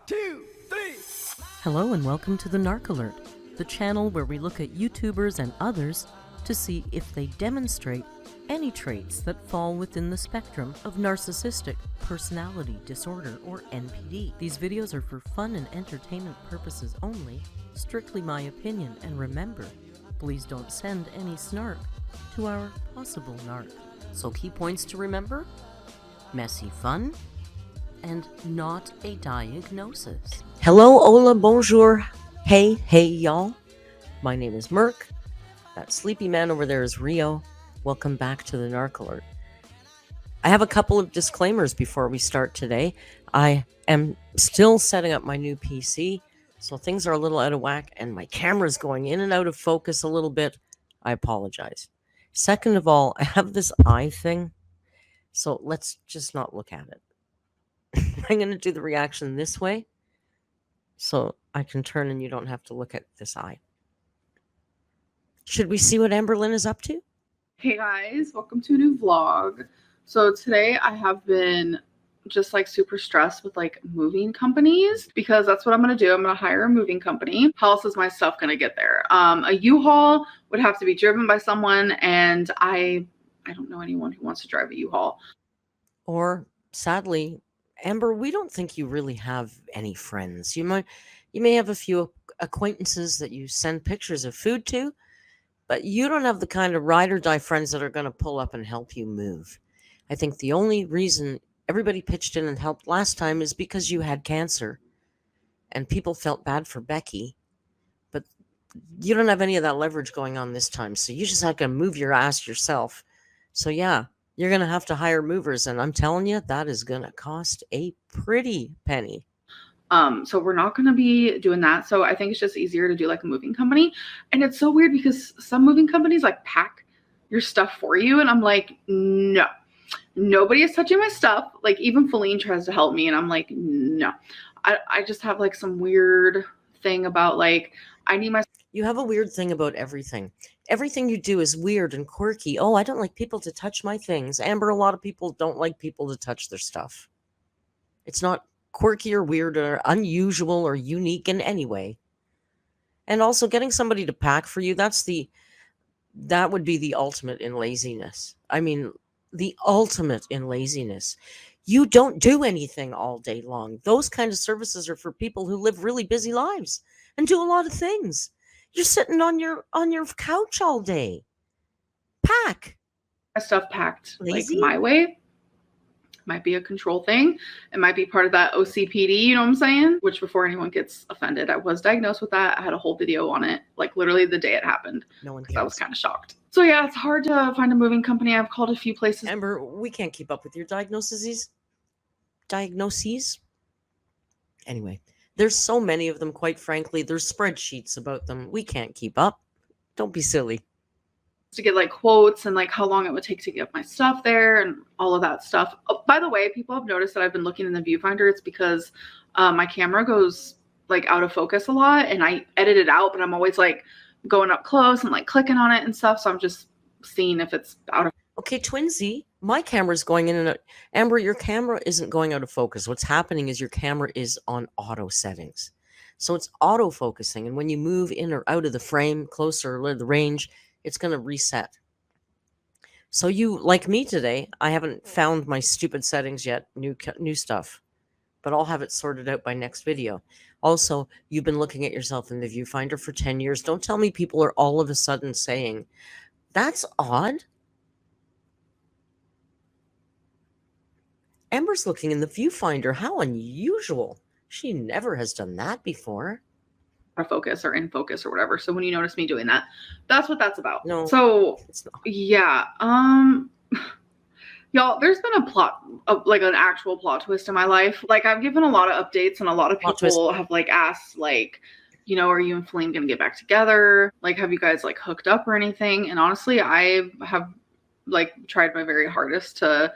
2, 3. Hello and welcome to the Narc Alert, the channel where we look at YouTubers and others to see if they demonstrate any traits that fall within the spectrum of narcissistic personality disorder, or NPD. These videos are for fun and entertainment purposes only, strictly my opinion, and remember, please don't send any snark to our possible narc. So key points to remember: messy fun, and not a diagnosis. Hello, hola, bonjour, hey, y'all. My name is Merc. That sleepy man over there is Rio. Welcome back to the Narc Alert. I have a couple of disclaimers before we start today. I am still setting up my new PC, so things are a little out of whack, and my camera's going in and out of focus a little bit. I apologize. Second of all, I have this eye thing, so let's just not look at it. I'm going to do the reaction this way so I can turn and you don't have to look at this eye. Should we see what AMBERLYNN is up to? Hey guys, welcome to a new vlog. So today I have been just like super stressed with like moving companies because that's what I'm going to do. I'm going to hire a moving company. How else is my stuff going to get there? A U-Haul would have to be driven by someone, and I don't know anyone who wants to drive a U-Haul. Or sadly, Amber, we don't think you really have any friends. You may have a few acquaintances that you send pictures of food to, but you don't have the kind of ride or die friends that are going to pull up and help you move. I think the only reason everybody pitched in and helped last time is because you had cancer and people felt bad for Becky, but you don't have any of that leverage going on this time. So you just have to move your ass yourself. So yeah, you're going to have to hire movers, and I'm telling you, that is going to cost a pretty penny. So we're not going to be doing that. So I think it's just easier to do like a moving company. And it's so weird because some moving companies like pack your stuff for you. And I'm like, no, nobody is touching my stuff. Like even Fleen tries to help me, and I'm like, no, I just have like some weird thing about like, I need my... You have a weird thing about everything. Everything you do is weird and quirky. Oh, I don't like people to touch my things. Amber, a lot of people don't like people to touch their stuff. It's not quirky or weird or unusual or unique in any way. And also getting somebody to pack for you, that would be the ultimate in laziness. I mean, the ultimate in laziness. You don't do anything all day long. Those kind of services are for people who live really busy lives and do a lot of things. You're sitting on your couch all day. Pack. My stuff packed Lazy? like my way. Might be a control thing. It might be part of that OCPD, you know what I'm saying? Which, before anyone gets offended, I was diagnosed with that. I had a whole video on it, like literally the day it happened. No one cares. I was kind of shocked. So yeah, it's hard to find a moving company. I've called a few places. Amber, we can't keep up with your diagnoses. Anyway, there's so many of them, quite frankly. There's spreadsheets about them. We can't keep up. Don't be silly. To get like quotes and like how long it would take to get my stuff there and all of that stuff. Oh, by the way, people have noticed that I've been looking in the viewfinder. It's because my camera goes like out of focus a lot, and I edit it out, but I'm always like going up close and like clicking on it and stuff. So I'm just seeing if it's out of... Okay, Twinsy, my camera's going in and out. Amber, your camera isn't going out of focus. What's happening is your camera is on auto settings. So it's auto focusing, and when you move in or out of the frame, closer to the range, it's going to reset. So you, like me today, I haven't found my stupid settings yet, new stuff, but I'll have it sorted out by next video. Also, you've been looking at yourself in the viewfinder for 10 years. Don't tell me people are all of a sudden saying, that's odd. Amber's looking in the viewfinder. How unusual. She never has done that before. Focus or in focus or whatever. So when you notice me doing that, that's what that's about. No, so it's not. Yeah, y'all, there's been a plot, like an actual plot twist in my life. Like I've given a lot of updates, and a lot of people have like asked, like, you know, are you and Fleen gonna get back together? Like, have you guys like hooked up or anything? And honestly, I have like tried my very hardest to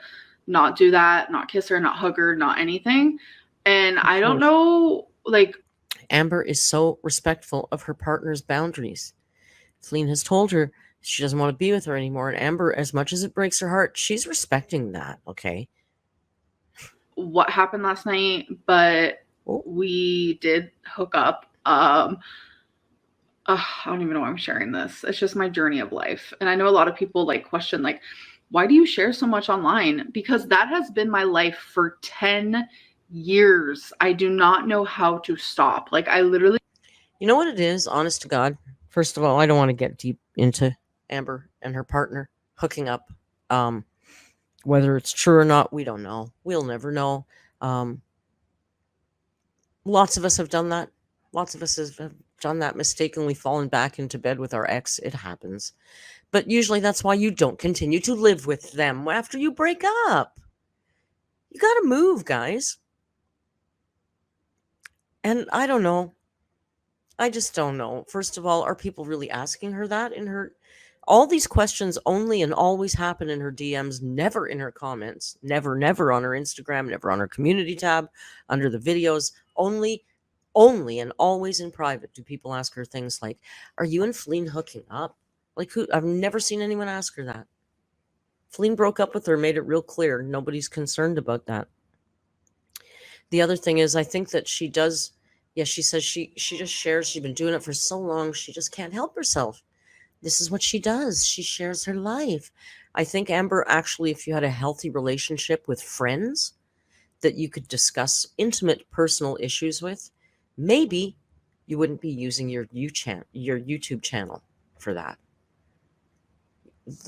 not do that, not kiss her, not hug her, not anything. And I don't know, like, Amber is so respectful of her partner's boundaries. Fleen has told her she doesn't want to be with her anymore, and Amber, as much as it breaks her heart, she's respecting that, okay? What happened last night, but we did hook up. I don't even know why I'm sharing this. It's just my journey of life. And I know a lot of people like question, like, why do you share so much online? Because that has been my life for 10 years. I do not know how to stop. Like, I literally. You know what it is, honest to God? First of all, I don't want to get deep into Amber and her partner hooking up. Whether it's true or not, we don't know. We'll never know. Lots of us have done that. Lots of us have done that, mistakenly fallen back into bed with our ex. It happens. But usually that's why you don't continue to live with them after you break up. You got to move, guys. And I don't know. I just don't know. First of all, are people really asking her that in her... All these questions only and always happen in her DMs, never in her comments, never on her Instagram, never on her community tab, under the videos. Only and always in private do people ask her things like, are you and Fleen hooking up? Like, who? I've never seen anyone ask her that. Fleen broke up with her, made it real clear. Nobody's concerned about that. The other thing is, I think that she does... Yeah, she says she just shares. She's been doing it for so long, she just can't help herself. This is what she does. She shares her life. I think, Amber, actually, if you had a healthy relationship with friends that you could discuss intimate personal issues with, maybe you wouldn't be using your YouTube channel for that.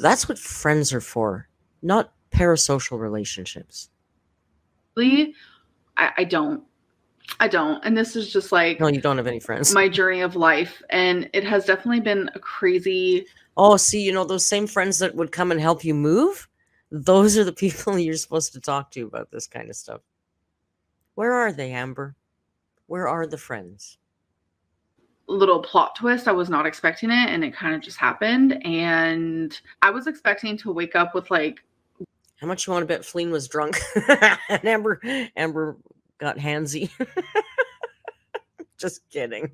That's what friends are for, not parasocial relationships. I don't. And this is just like... No, you don't have any friends. My journey of life. And it has definitely been a crazy... Oh, see, those same friends that would come and help you move, those are the people you're supposed to talk to about this kind of stuff. Where are they, Amber? Where are the friends? Little plot twist. I was not expecting it, and it kind of just happened. And I was expecting to wake up with like... How much you want to bet Fleen was drunk? And Amber got handsy. Just kidding.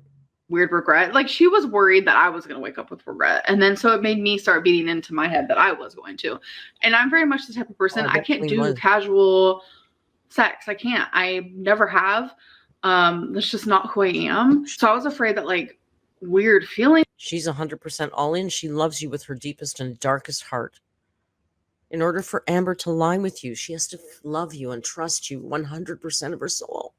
Weird regret. Like, she was worried that I was going to wake up with regret. And then so it made me start beating into my head that I was going to. And I'm very much the type of person, I can't do casual sex. I can't. I never have. That's just not who I am. So I was afraid that like weird feeling. She's 100% all in. She loves you with her deepest and darkest heart. In order for Amber to lie with you, she has to love you and trust you 100% of her soul.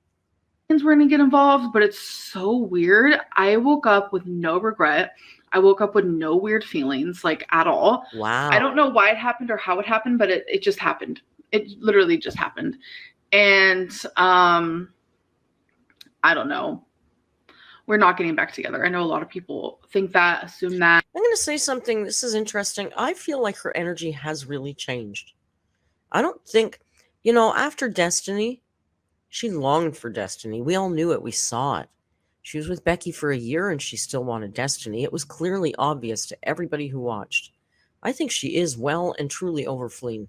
We're going to get involved, but it's so weird. I woke up with no regret. I woke up with no weird feelings, like, at all. Wow. I don't know why it happened or how it happened, but it just happened. It literally just happened. And I don't know. We're not getting back together. I know a lot of people think that, assume that. I'm going to say something. This is interesting. I feel like her energy has really changed. I don't think, after Destiny, she longed for Destiny. We all knew it. We saw it. She was with Becky for a year and she still wanted Destiny. It was clearly obvious to everybody who watched. I think she is well and truly over Fleen.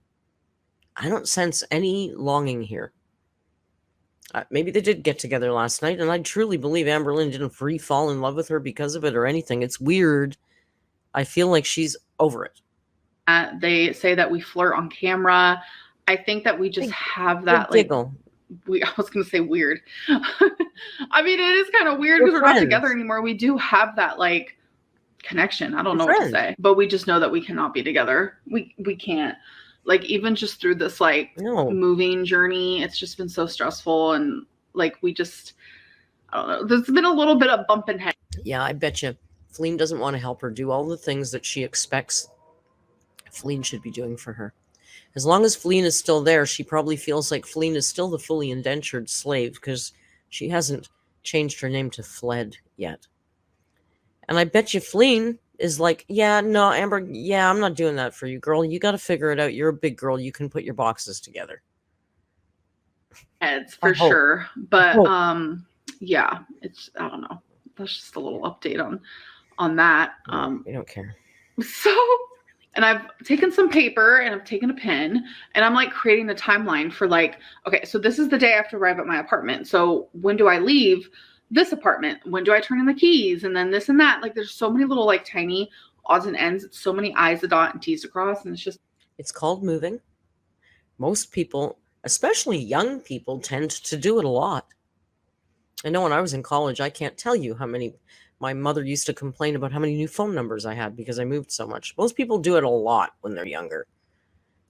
I don't sense any longing here. Maybe they did get together last night, and I truly believe AMBERLYNN didn't fall in love with her because of it or anything. It's weird. I feel like she's over it. They say that we flirt on camera. I think that we just have that, like, giggle. I was going to say weird. I mean, it is kind of weird because we're not together anymore. We do have that, like, connection. I don't know what to say, but we just know that we cannot be together. We can't. Like, even just through this, like, moving journey, it's just been so stressful. And, like, we just, I don't know. There's been a little bit of bump in head. Yeah, I bet you Fleen doesn't want to help her do all the things that she expects Fleen should be doing for her. As long as Fleen is still there, she probably feels like Fleen is still the fully indentured slave because she hasn't changed her name to Fled yet. And I bet you Fleen is like, yeah, no, Amber, yeah, I'm not doing that for you, girl. You got to figure it out. You're a big girl. You can put your boxes together. Heads for sure. But yeah, it's, I don't know. That's just a little update on that. We don't care. So, and I've taken some paper and I've taken a pen and I'm like creating a timeline for like, okay, so this is the day I have to arrive at my apartment. So when do I leave this apartment? When do I turn in the keys? And then this and that. Like, there's so many little, like, tiny odds and ends. It's so many I's to dot and T's to cross. And it's just... It's called moving. Most people, especially young people, tend to do it a lot. I know when I was in college, I can't tell you how many. My mother used to complain about how many new phone numbers I had because I moved so much. Most people do it a lot when they're younger.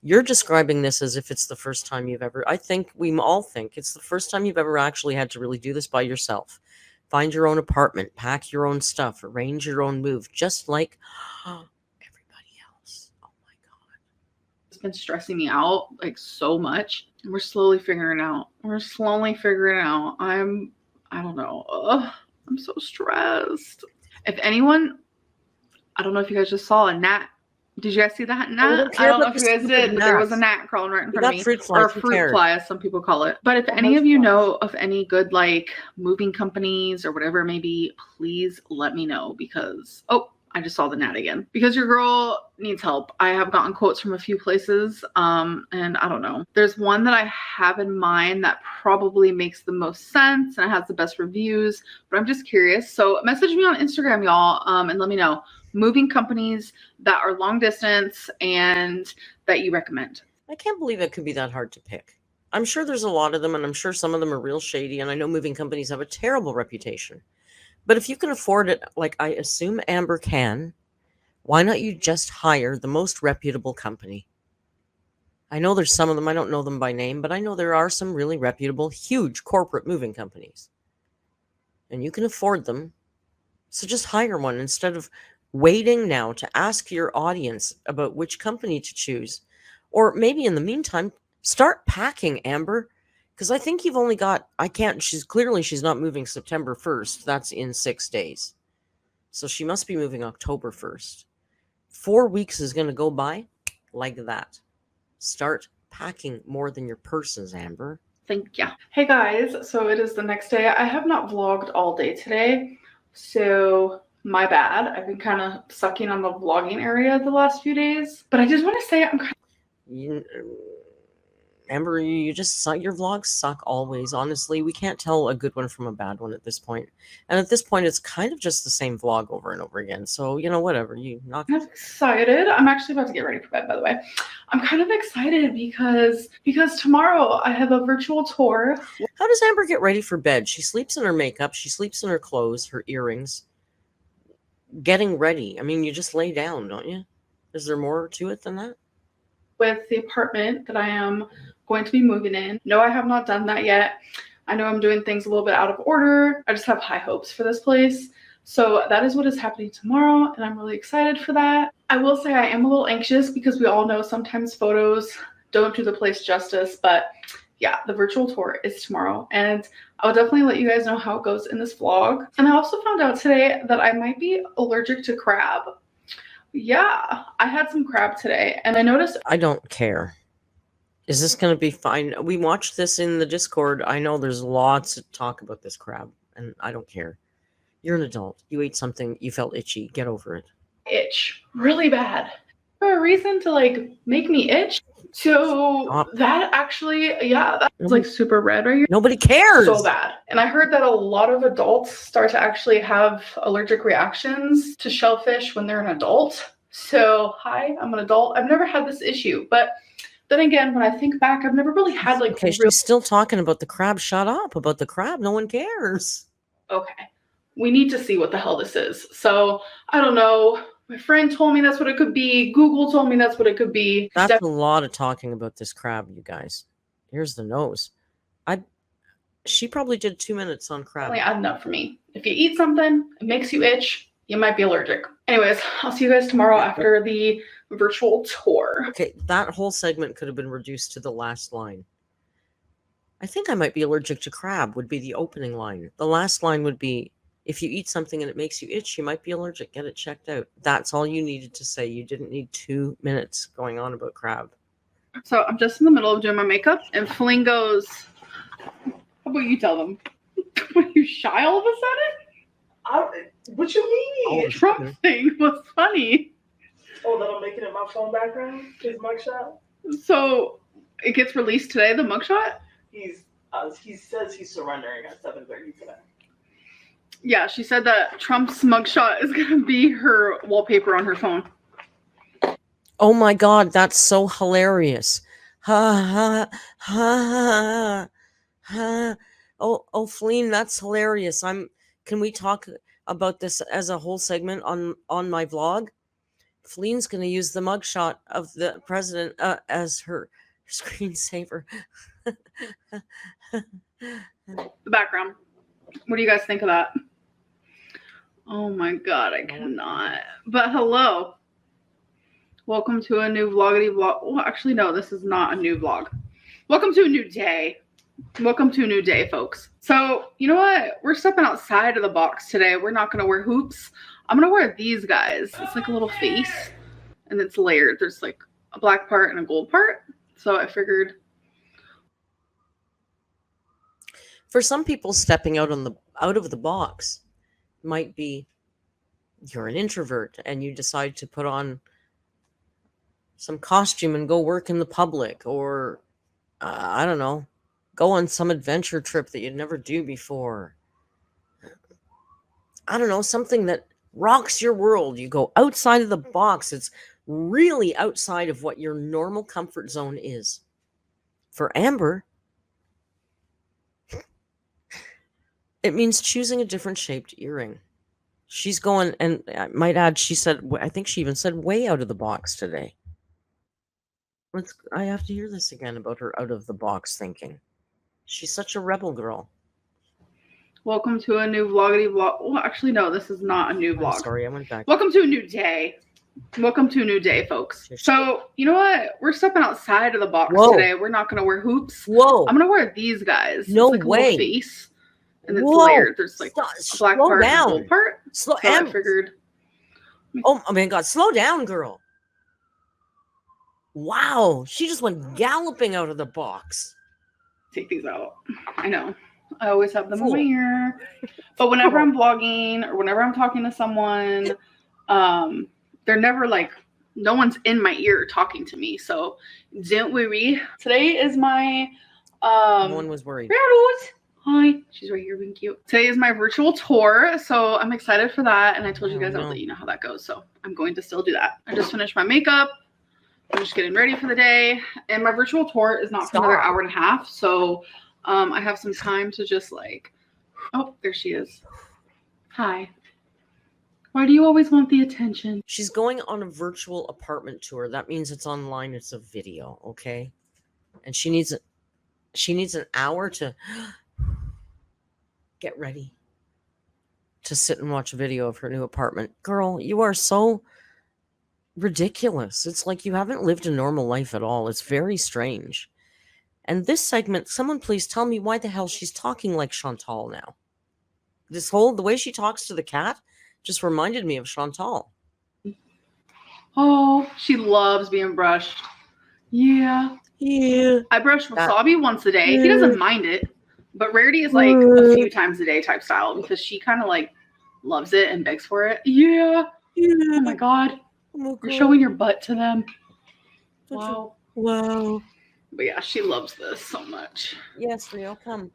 You're describing this as if it's the first time you've ever. I think we all think it's the first time you've ever actually had to really do this by yourself. Find your own apartment, pack your own stuff, arrange your own move, just like everybody else. Oh my God. It's been stressing me out like so much. We're slowly figuring it out. I don't know. Ugh, I'm so stressed. If anyone, I don't know if you guys just saw a gnat. Did you guys see that gnat? I don't know if you guys did, but there was a gnat crawling right in front of me. Fruit fly, or a fruit fly, as some people call it. But if any of you know of any good like moving companies or whatever it may be, please let me know because I just saw the gnat again. Because your girl needs help. I have gotten quotes from a few places, and I don't know. There's one that I have in mind that probably makes the most sense and has the best reviews, but I'm just curious. So message me on Instagram, y'all, and let me know moving companies that are long distance and that you recommend. I can't believe it could be that hard to pick. I'm sure there's a lot of them, and I'm sure some of them are real shady, and I know moving companies have a terrible reputation. But if you can afford it, like I assume Amber can, why not you just hire the most reputable company? I know there's some of them, I don't know them by name, but I know there are some really reputable, huge corporate moving companies. And you can afford them. So just hire one instead of waiting now to ask your audience about which company to choose. Or maybe in the meantime, start packing, Amber. Because I think you've only got, she's not moving September 1st. That's in 6 days. So she must be moving October 1st. 4 weeks is going to go by like that. Start packing more than your purses, Amber. Thank you. Hey guys, so it is the next day. I have not vlogged all day today. So my bad. I've been kind of sucking on the vlogging area the last few days. But I just want to say I'm kind of... Amber, you just suck. Your vlogs suck always. Honestly, we can't tell a good one from a bad one at this point. And at this point, it's kind of just the same vlog over and over again. So, whatever. I'm excited. I'm actually about to get ready for bed, by the way. I'm kind of excited because tomorrow I have a virtual tour. How does Amber get ready for bed? She sleeps in her makeup. She sleeps in her clothes, her earrings. Getting ready. I mean, you just lay down, don't you? Is there more to it than that? With the apartment that I am going to be moving in. No, I have not done that yet. I know I'm doing things a little bit out of order. I just have high hopes for this place. So that is what is happening tomorrow, and I'm really excited for that. I will say I am a little anxious because we all know sometimes photos don't do the place justice, but yeah, the virtual tour is tomorrow, and I'll definitely let you guys know how it goes in this vlog. And I also found out today that I might be allergic to crab. Yeah, I had some crab today, and I noticed... I don't care. Is this going to be fine? We watched this in the Discord. I know there's lots of talk about this crab, and I don't care. You're an adult. You ate something. You felt itchy. Get over it. Itch. Really bad. For a reason to, like, make me itch. So Stop. That actually, yeah, that's like super red right here. Nobody cares. So bad. And I heard that a lot of adults start to actually have allergic reactions to shellfish when they're an adult. So, hi, I'm an adult. I've never had this issue, but then again, when I think back, I've never really had like... Okay, she's still talking about the crab. Shut up about the crab. No one cares. Okay. We need to see what the hell this is. So, I don't know. My friend told me that's what it could be. Google told me that's what it could be. That's a lot of talking about this crab, you guys. Here's the nose. She probably did 2 minutes on crab. Definitely add enough for me. If you eat something, it makes you itch, you might be allergic. Anyways, I'll see you guys tomorrow after the virtual tour. Okay, that whole segment could have been reduced to the last line. I think I might be allergic to crab would be the opening line. The last line would be, if you eat something and it makes you itch, you might be allergic. Get it checked out. That's all you needed to say. You didn't need 2 minutes going on about crab. So I'm just in the middle of doing my makeup, and Fleen goes, how about you tell them? Were you shy all of a sudden? What you mean? Oh, Trump thing was funny. Oh, that I'm making it my phone background? His mugshot? So it gets released today, the mugshot? He says he's surrendering at 7:30 today. Yeah, she said that Trump's mugshot is going to be her wallpaper on her phone. Oh my God, that's so hilarious. Ha, ha, ha, ha, ha. Oh, Fleen, that's hilarious. Can we talk about this as a whole segment on my vlog? Fleen's going to use the mugshot of the president as her screensaver. The background. What do you guys think of that? Oh my god, I cannot. But hello. Welcome to a new vloggity vlog. Well, actually, no, this is not a new vlog. Welcome to a new day. Welcome to a new day, folks. So, you know what? We're stepping outside of the box today. We're not going to wear hoops. I'm going to wear these guys. It's like a little face, and it's layered. There's like a black part and a gold part. So I figured. For some people, stepping out of the box might be you're an introvert and you decide to put on some costume and go work in the public, or I don't know, go on some adventure trip that you'd never do before. I don't know, something that rocks your world. You go outside of the box. It's really outside of what your normal comfort zone is. For Amber, it means choosing a different shaped earring. She's going, and I might add, I think she even said way out of the box today. I have to hear this again about her out of the box thinking. She's such a rebel girl. Welcome to a new vloggity vlog. Well, actually, no, this is not a new vlog. Sorry, I went back. Welcome to a new day. Welcome to a new day, folks. So, you know what? We're stepping outside of the box today. We're not going to wear hoops. Whoa. I'm going to wear these guys. No it's like way. A little face, and it's layered. There's like a black part and a gold part. Slow down. I figured. Oh my God. Slow down, girl. Wow. She just went galloping out of the box. Take these out. I know. I always have them in my ear. But whenever I'm vlogging or whenever I'm talking to someone, they're never like, no one's in my ear talking to me. So don't worry. Today is my no one was worried. Hi. She's right here being cute. Today is my virtual tour. So I'm excited for that. And I told you guys I'll let you know how that goes. So I'm going to still do that. I just finished my makeup. I'm just getting ready for the day. And my virtual tour is not for another hour and a half. So I have some time to just like, oh, there she is. Hi. Why do you always want the attention? She's going on a virtual apartment tour. That means it's online. It's a video, okay? And she needs an hour to get ready to sit and watch a video of her new apartment. Girl, you are so ridiculous. It's like you haven't lived a normal life at all. It's very strange. And this segment, someone please tell me why the hell she's talking like Chantal now. The way she talks to the cat just reminded me of Chantal. Oh, she loves being brushed. Yeah. Yeah. I brush Wasabi once a day. He doesn't mind it. But Rarity is like a few times a day type style because she kind of like loves it and begs for it. Yeah. Oh my God. You're showing your butt to them. Wow. Wow. But yeah, she loves this so much. Yes, Rio, come.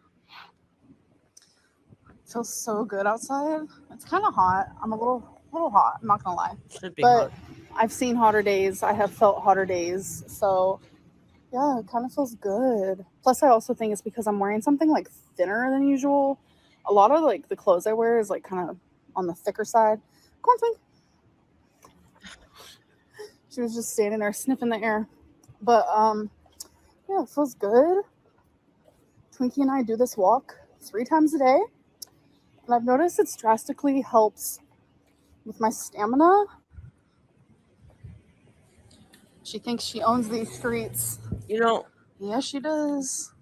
It feels so good outside. It's kind of hot. I'm a little hot. I'm not gonna lie. Should be But hot. I've seen hotter days. I have felt hotter days. So yeah, it kind of feels good. Plus, I also think it's because I'm wearing something like thinner than usual. A lot of like the clothes I wear is like kind of on the thicker side. Come on, Twink. She was just standing there sniffing the air. But yeah, it feels good. Twinkie and I do this walk 3 times a day. And I've noticed it drastically helps with my stamina. She thinks she owns these streets. You know, Yeah, she does.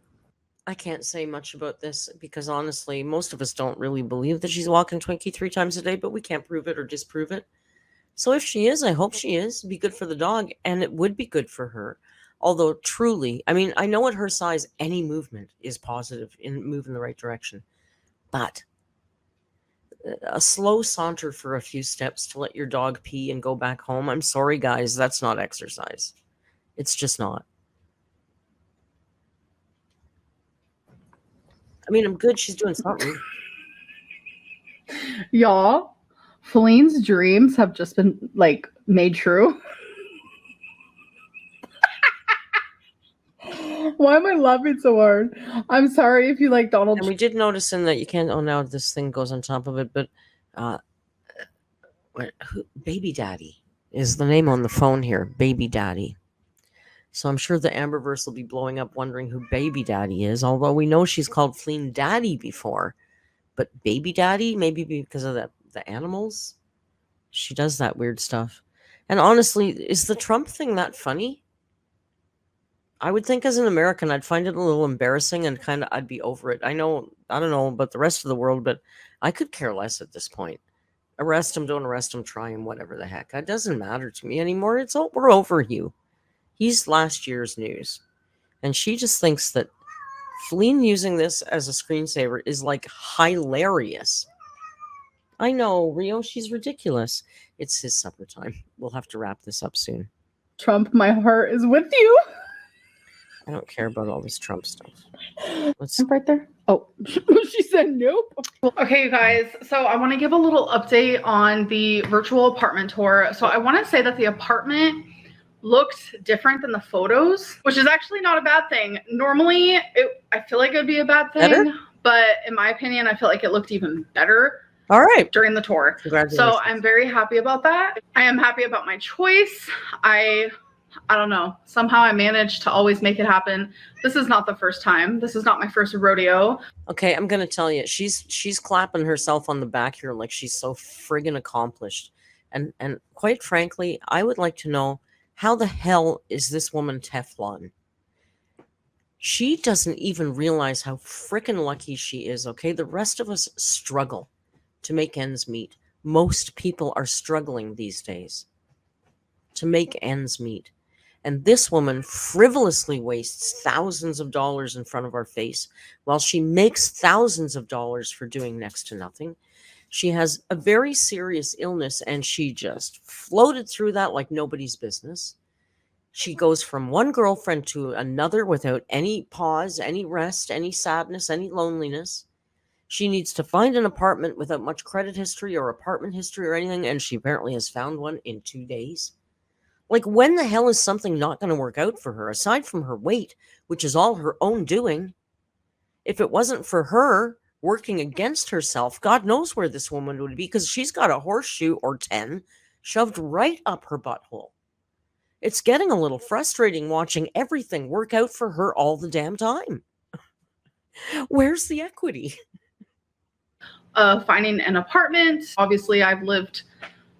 I can't say much about this because honestly, most of us don't really believe that she's walking Twinkie 3 times a day, but we can't prove it or disprove it. So if she is, I hope she is. It'd be good for the dog, and it would be good for her. Although truly, I mean, I know at her size, any movement is positive and move in the right direction. But a slow saunter for a few steps to let your dog pee and go back home, I'm sorry, guys, that's not exercise. It's just not. I mean, I'm good. She's doing something. Y'all, Fleen's dreams have just been like made true. Why am I laughing so hard? I'm sorry if you like Donald And we did notice in that you can't. Oh, now this thing goes on top of it, but Baby Daddy is the name on the phone here. Baby Daddy. So I'm sure the Amberverse will be blowing up wondering who Baby Daddy is, although we know she's called Fleen Daddy before. But Baby Daddy, maybe because of the animals? She does that weird stuff. And honestly, is the Trump thing that funny? I would think as an American, I'd find it a little embarrassing and kind of I'd be over it. I don't know about the rest of the world, but I could care less at this point. Arrest him, don't arrest him, try him, whatever the heck. It doesn't matter to me anymore. We're over you. He's last year's news. And she just thinks that Fleen using this as a screensaver is like hilarious. I know, Rio, she's ridiculous. It's his supper time. We'll have to wrap this up soon. Trump, my heart is with you. I don't care about all this Trump stuff. Let's Right there. Oh, she said nope. Okay, you guys, so I want to give a little update on the virtual apartment tour. So I want to say that the apartment looked different than the photos, which is actually not a bad thing. Normally, I feel like it would be a bad thing, better? But in my opinion, I feel like it looked even better. All right. During the tour. Congratulations. So I'm very happy about that. I am happy about my choice. I don't know. Somehow I managed to always make it happen. This is not the first time. This is not my first rodeo. Okay, I'm gonna tell you, she's clapping herself on the back here like she's so friggin' accomplished. And quite frankly, I would like to know, how the hell is this woman Teflon? She doesn't even realize how frickin' lucky she is, okay? The rest of us struggle to make ends meet. Most people are struggling these days to make ends meet. And this woman frivolously wastes thousands of dollars in front of our face while she makes thousands of dollars for doing next to nothing. She has a very serious illness and she just floated through that like nobody's business. She goes from one girlfriend to another without any pause, any rest, any sadness, any loneliness. She needs to find an apartment without much credit history or apartment history or anything, and she apparently has found one in 2 days. Like, when the hell is something not going to work out for her, aside from her weight, which is all her own doing? If it wasn't for her working against herself, God knows where this woman would be, because she's got a horseshoe or 10 shoved right up her butthole. It's getting a little frustrating watching everything work out for her all the damn time. Where's the equity? Finding an apartment. Obviously, I've lived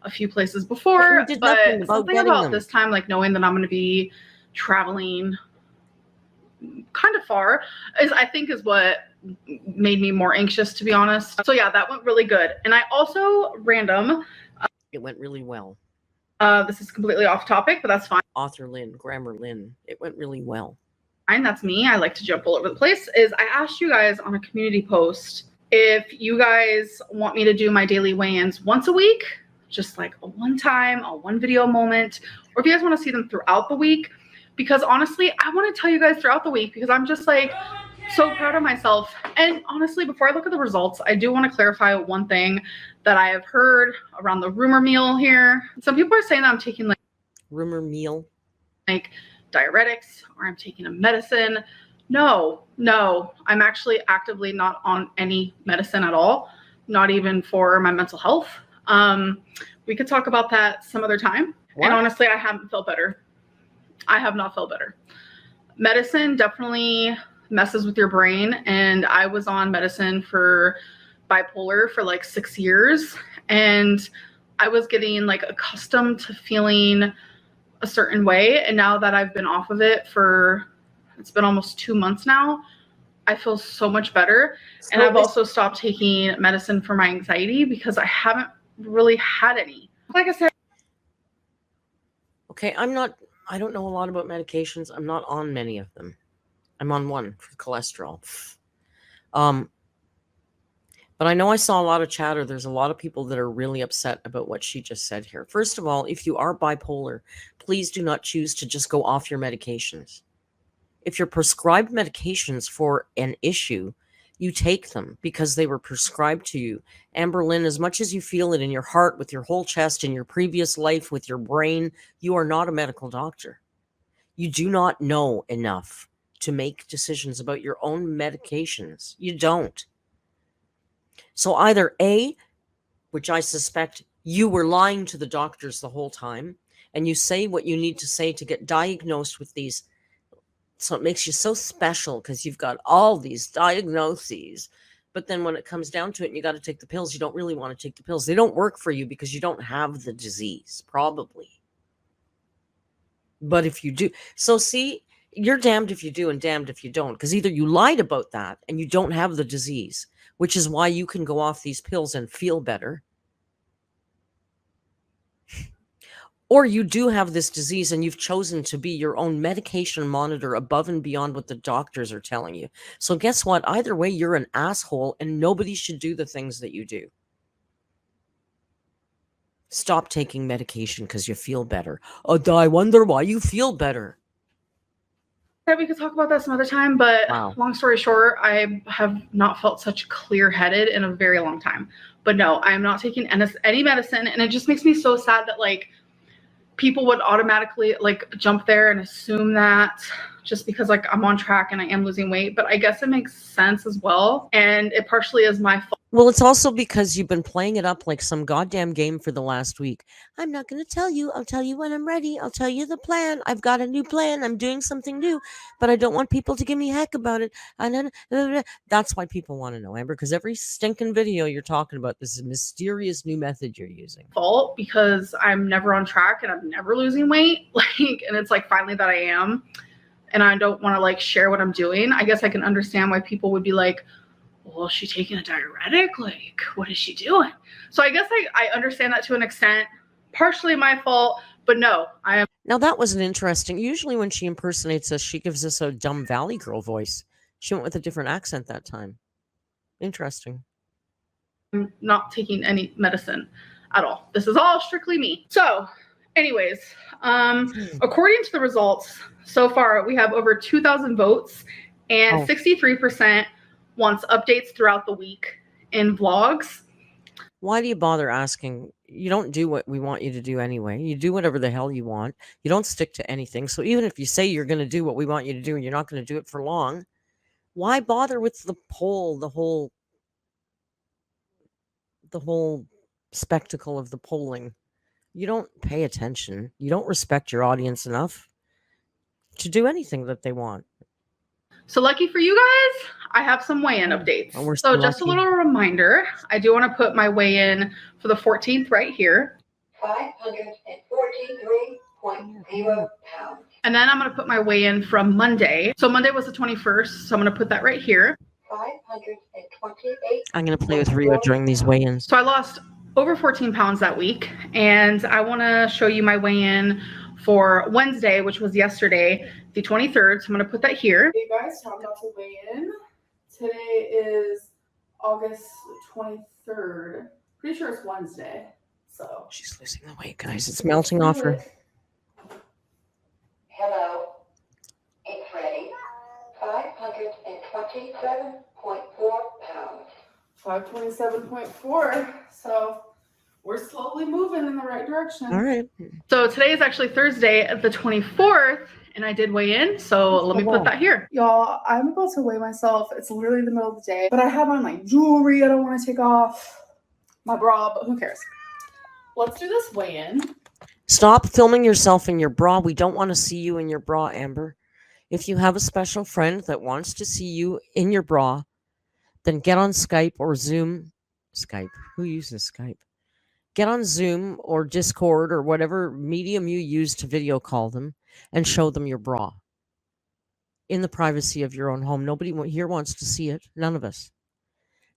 a few places before, but something about this time, like knowing that I'm going to be traveling kind of far, I think is what made me more anxious, to be honest. So yeah, that went really good. And I also it went really well. This is completely off topic, but that's fine. Author Lynn, Grammar Lynn, it went really well. And that's me. I like to jump all over the place. I asked you guys on a community post if you guys want me to do my daily weigh-ins once a week, just like a one video moment, or if you guys want to see them throughout the week. Because honestly, I want to tell you guys throughout the week, because I'm just like so proud of myself. And honestly, before I look at the results, I do want to clarify one thing that I have heard around the rumor meal here. Some people are saying that I'm taking like rumor meal, like diuretics, or I'm taking a medicine. No, I'm actually actively not on any medicine at all, not even for my mental health. We could talk about that some other time. What? And honestly, I haven't felt better. I have not felt better. Medicine definitely messes with your brain, and I was on medicine for bipolar for like 6 years, and I was getting like accustomed to feeling a certain way. And now that I've been off of it it's been almost 2 months now, I feel so much better. And I've also stopped taking medicine for my anxiety because I haven't really had any. Like I said. Okay, I don't know a lot about medications. I'm not on many of them. I'm on one for cholesterol. But I know I saw a lot of chatter. There's a lot of people that are really upset about what she just said here. First of all, if you are bipolar, please do not choose to just go off your medications. If you're prescribed medications for an issue, you take them because they were prescribed to you. AMBERLYNN, as much as you feel it in your heart, with your whole chest, in your previous life, with your brain, you are not a medical doctor. You do not know enough to make decisions about your own medications. You don't. So either A, which I suspect you were lying to the doctors the whole time, and you say what you need to say to get diagnosed with these. So it makes you so special because you've got all these diagnoses. But then when it comes down to it and you got to take the pills, you don't really want to take the pills. They don't work for you because you don't have the disease, probably. But if you do, so see, you're damned if you do and damned if you don't, because either you lied about that and you don't have the disease, which is why you can go off these pills and feel better, or you do have this disease and you've chosen to be your own medication monitor above and beyond what the doctors are telling you. So guess what? Either way, you're an asshole and nobody should do the things that you do. Stop taking medication because you feel better. Oh, I wonder why you feel better. We could talk about that some other time, but Wow. Long story short, I have not felt such clear-headed in a very long time. But no, I'm not taking any medicine, and it just makes me so sad that like people would automatically like jump there and assume that just because like I'm on track and I am losing weight. But I guess it makes sense as well, and it partially is my fault. Well, it's also because you've been playing it up like some goddamn game for the last week. I'm not going to tell you. I'll tell you when I'm ready. I'll tell you the plan. I've got a new plan. I'm doing something new, but I don't want people to give me heck about it. And then, that's why people want to know, Amber, because every stinking video you're talking about this mysterious new method you're using. Fault because I'm never on track and I'm never losing weight. And it's like finally that I am, and I don't want to like share what I'm doing. I guess I can understand why people would be like, well, is she taking a diuretic? Like, what is she doing? So I guess I understand that to an extent, partially my fault, but no, I am. Now that was an interesting, usually when she impersonates us, she gives us a dumb Valley Girl voice. She went with a different accent that time. Interesting. Not taking any medicine at all. This is all strictly me. So anyways, according to the results so far, we have over 2,000 votes and 63% wants updates throughout the week in vlogs. Why do you bother asking? You don't do what we want you to do anyway. You do whatever the hell you want. You don't stick to anything. So even if you say you're going to do what we want you to do and you're not going to do it for long, why bother with the poll, the whole spectacle of the polling? You don't pay attention. You don't respect your audience enough to do anything that they want. So lucky for you guys, I have some weigh-in updates. Oh, so just a little reminder, I do want to put my weigh-in for the 14th right here. 543.0 pounds. And then I'm going to put my weigh-in from Monday. So Monday was the 21st, so I'm going to put that right here. 528. I'm going to play with Rio during these weigh-ins. So I lost over 14 pounds that week, and I want to show you my weigh-in for Wednesday, which was yesterday, the 23rd. So I'm going to put that here. Hey guys, time about to weigh in. Today is August 23rd. Pretty sure it's Wednesday. So She's losing the weight, guys. It's melting off her. Hello. It's ready. 527.4 pounds. 527.4. So we're slowly moving in the right direction. All right. So today is actually Thursday, the 24th, and I did weigh in. So let me put that here. Y'all, I'm about to weigh myself. It's literally the middle of the day, but I have on like jewelry I don't want to take off. My bra, but who cares? Let's do this weigh-in. Stop filming yourself in your bra. We don't want to see you in your bra, Amber. If you have a special friend that wants to see you in your bra, then get on Skype or Zoom. Skype. Who uses Skype? Get on Zoom or Discord or whatever medium you use to video call them and show them your bra in the privacy of your own home. Nobody here wants to see it. None of us.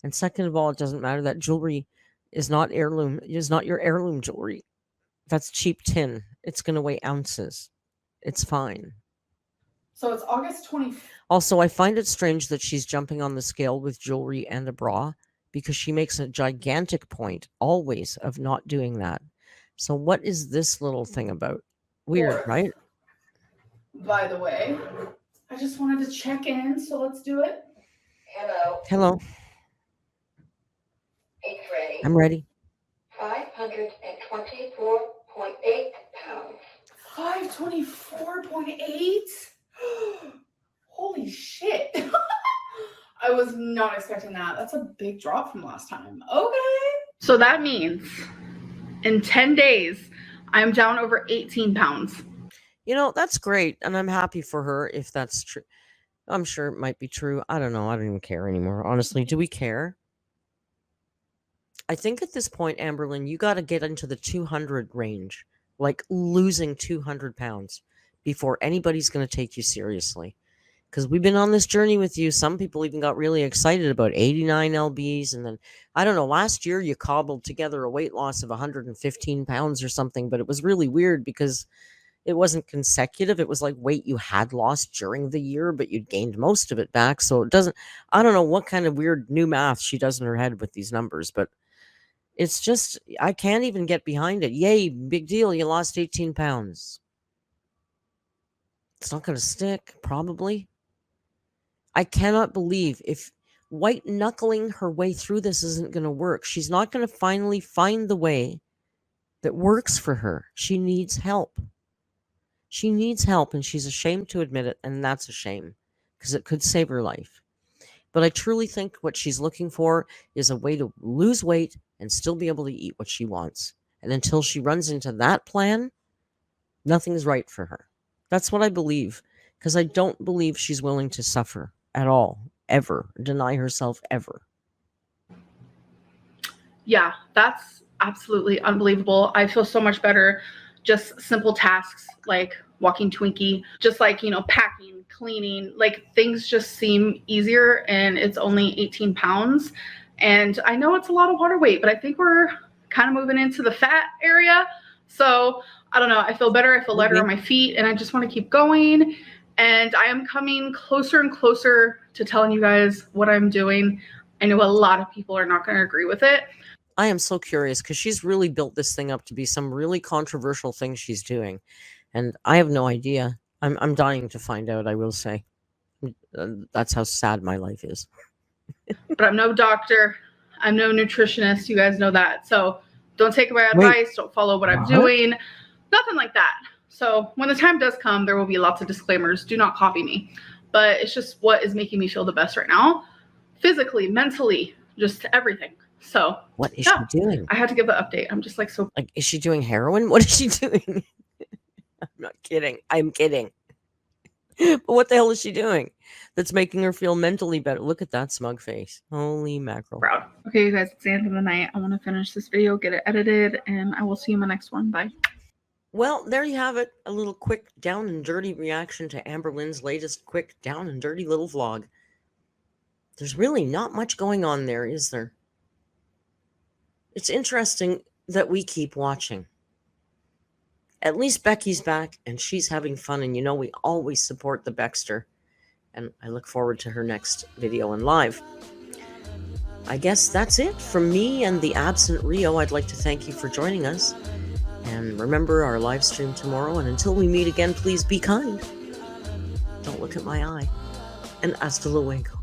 And second of all, it doesn't matter. That jewelry is not heirloom. It is not your heirloom jewelry. That's cheap tin. It's going to weigh ounces. It's fine. So it's August 20th. Also, I find it strange that she's jumping on the scale with jewelry and a bra because she makes a gigantic point always of not doing that. So what is this little thing about? Weird, right? By the way, I just wanted to check in, so let's do it. Hello. Hello. It's ready. I'm ready. 524.8 pounds. 524.8? Holy shit. I was not expecting that. That's a big drop from last time. Okay. So that means in 10 days, I'm down over 18 pounds. You know, that's great, and I'm happy for her if that's true. I'm sure it might be true. I don't know. I don't even care anymore. Honestly, do we care? I think at this point, Amberlynn, you got to get into the 200 range, like losing 200 pounds before anybody's going to take you seriously. Because we've been on this journey with you. Some people even got really excited about 89 lbs. And then, I don't know, last year you cobbled together a weight loss of 115 pounds or something. But it was really weird because it wasn't consecutive. It was like weight you had lost during the year, but you'd gained most of it back. So it doesn't, I don't know what kind of weird new math she does in her head with these numbers. But it's just, I can't even get behind it. Yay, big deal. You lost 18 pounds. It's not going to stick, probably. I cannot believe if white knuckling her way through this isn't going to work. She's not going to finally find the way that works for her. She needs help. She needs help, and she's ashamed to admit it, and that's a shame because it could save her life. But I truly think what she's looking for is a way to lose weight and still be able to eat what she wants. And until she runs into that plan, nothing's right for her. That's what I believe, because I don't believe she's willing to suffer at all, ever, deny herself ever. Yeah, that's absolutely unbelievable. I feel so much better. Just simple tasks like walking Twinkie, just like, you know, packing, cleaning, like things just seem easier, and it's only 18 pounds. And I know it's a lot of water weight, but I think we're kind of moving into the fat area. So I don't know. I feel better. I feel lighter on my feet, and I just want to keep going. And I am coming closer and closer to telling you guys what I'm doing. I know a lot of people are not going to agree with it. I am so curious because she's really built this thing up to be some really controversial thing she's doing. And I have no idea. I'm dying to find out, I will say. That's how sad my life is. But I'm no doctor. I'm no nutritionist. You guys know that. So don't take my advice. Don't follow what I'm doing. Nothing like that. So when the time does come, there will be lots of disclaimers. Do not copy me. But it's just what is making me feel the best right now. Physically, mentally, just everything. So what is she doing? I had to give the update. I'm just like, so. Like, is she doing heroin? What is she doing? I'm not kidding. I'm kidding. But what the hell is she doing that's making her feel mentally better? Look at that smug face. Holy mackerel. Proud. Okay, you guys, it's the end of the night. I want to finish this video, get it edited, and I will see you in my next one. Bye. Well, there you have it. A little quick down and dirty reaction to AMBERLYNN's latest quick down and dirty little vlog. There's really not much going on there, is there? It's interesting that we keep watching. At least Becky's back, and she's having fun, and you know we always support the Beckster. And I look forward to her next video and live. I guess that's it from me and the absent Rio. I'd like to thank you for joining us. And remember our live stream tomorrow, and until we meet again, please be kind. Don't look at my eye. And hasta luego.